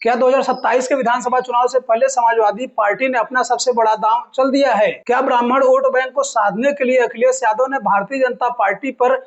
क्या 2027 के विधानसभा चुनाव से पहले समाजवादी पार्टी ने अपना सबसे बड़ा दांव चल दिया है? क्या ब्राह्मण वोट बैंक को साधने के लिए अखिलेश यादव ने भारतीय जनता पार्टी पर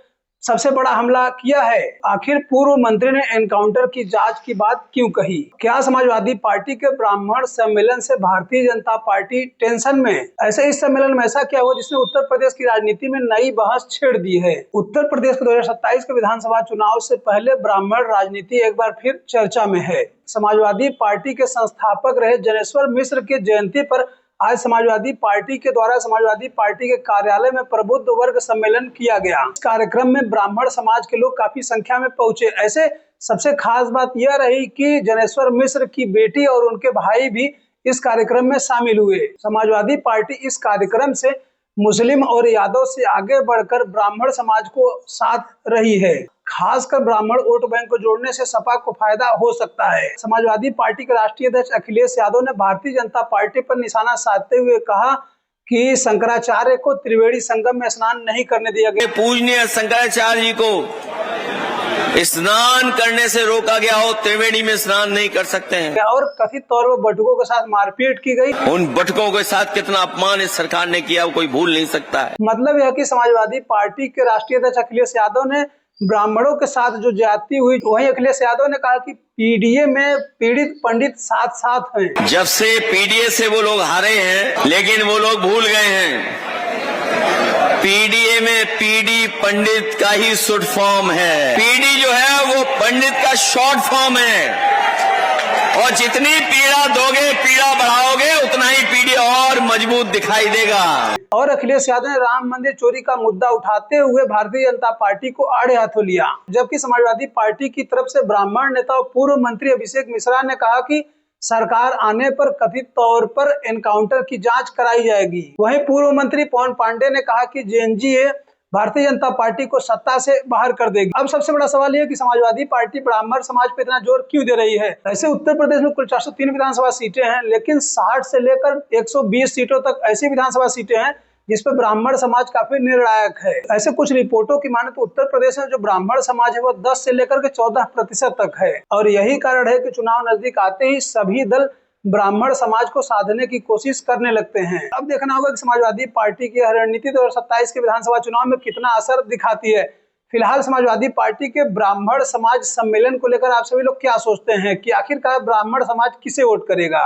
सबसे बड़ा हमला किया है? आखिर पूर्व मंत्री ने एनकाउंटर की जांच की बात क्यों कही? क्या समाजवादी पार्टी के ब्राह्मण सम्मेलन से भारतीय जनता पार्टी टेंशन में? ऐसे इस सम्मेलन में ऐसा क्या हुआ जिसने उत्तर प्रदेश की राजनीति में नई बहस छेड़ दी है? उत्तर प्रदेश के 2027 के विधानसभा चुनाव से पहले ब्राह्मण राजनीति एक बार फिर चर्चा में है। समाजवादी पार्टी के संस्थापक रहे जनेश्वर मिश्र की जयंती पर आज समाजवादी पार्टी के द्वारा समाजवादी पार्टी के कार्यालय में प्रबुद्ध वर्ग सम्मेलन किया गया। इस कार्यक्रम में ब्राह्मण समाज के लोग काफी संख्या में पहुंचे। ऐसे सबसे खास बात यह रही कि जनेश्वर मिश्र की बेटी और उनके भाई भी इस कार्यक्रम में शामिल हुए। समाजवादी पार्टी इस कार्यक्रम से मुस्लिम और यादव से आगे बढ़कर ब्राह्मण समाज को साथ रही है। खासकर ब्राह्मण वोट बैंक को जोड़ने से सपा को फायदा हो सकता है। समाजवादी पार्टी के राष्ट्रीय अध्यक्ष अखिलेश यादव ने भारतीय जनता पार्टी पर निशाना साधते हुए कहा कि शंकराचार्य को त्रिवेणी संगम में स्नान नहीं करने दिया गया। पूजनीय शंकराचार्य जी को स्नान करने से रोका गया हो, त्रिवेणी में स्नान नहीं कर सकते हैं। और कथित तौर पर बटुकों के साथ मारपीट की गई। उन बटुकों के साथ कितना अपमान इस सरकार ने किया वो कोई भूल नहीं सकता है। मतलब यह कि समाजवादी पार्टी के राष्ट्रीय अध्यक्ष अखिलेश यादव ने ब्राह्मणों के साथ जो ज्यादती हुई, वहीं अखिलेश यादव ने कहा कि पीडीए में पीड़ित पंडित साथ साथ हैं। जब से पीडीए से वो लोग हारे हैं, लेकिन वो लोग भूल गए हैं पीडीए में पीडी पंडित का ही शॉर्ट फॉर्म है। पीडी जो है वो पंडित का शॉर्ट फॉर्म है, और जितनी पीड़ा दोगे, पीड़ा बढ़ाओगे, उतना ही पीडी और मजबूत दिखाई देगा। और अखिलेश यादव ने राम मंदिर चोरी का मुद्दा उठाते हुए भारतीय जनता पार्टी को आड़े हाथों लिया, जबकि समाजवादी पार्टी की तरफ से ब्राह्मण नेता और पूर्व मंत्री अभिषेक मिश्रा ने कहा कि सरकार आने पर कथित तौर पर एनकाउंटर की जांच कराई जाएगी। वहीं पूर्व मंत्री पवन पांडे ने कहा कि जेएनजीए भारतीय जनता पार्टी को सत्ता से बाहर कर देगी। अब सबसे बड़ा सवाल यह है कि समाजवादी पार्टी ब्राह्मण समाज पर इतना जोर क्यों दे रही है? ऐसे उत्तर प्रदेश में कुल 403 विधानसभा सीटें हैं, लेकिन 60 से लेकर 120 सीटों तक ऐसी विधानसभा सीटें हैं जिस पर ब्राह्मण समाज काफी निर्णायक है। ऐसे कुछ रिपोर्टों की माने तो उत्तर प्रदेश में जो ब्राह्मण समाज है वो 10 से लेकर के 14% तक है, और यही कारण है कि चुनाव नजदीक आते ही सभी दल ब्राह्मण समाज को साधने की कोशिश करने लगते हैं। अब देखना होगा कि समाजवादी पार्टी की रणनीति 2027 के विधानसभा चुनाव में कितना असर दिखाती है। फिलहाल समाजवादी पार्टी के ब्राह्मण समाज सम्मेलन को लेकर आप सभी लोग क्या सोचते हैं कि आखिरकार ब्राह्मण समाज किसे वोट करेगा?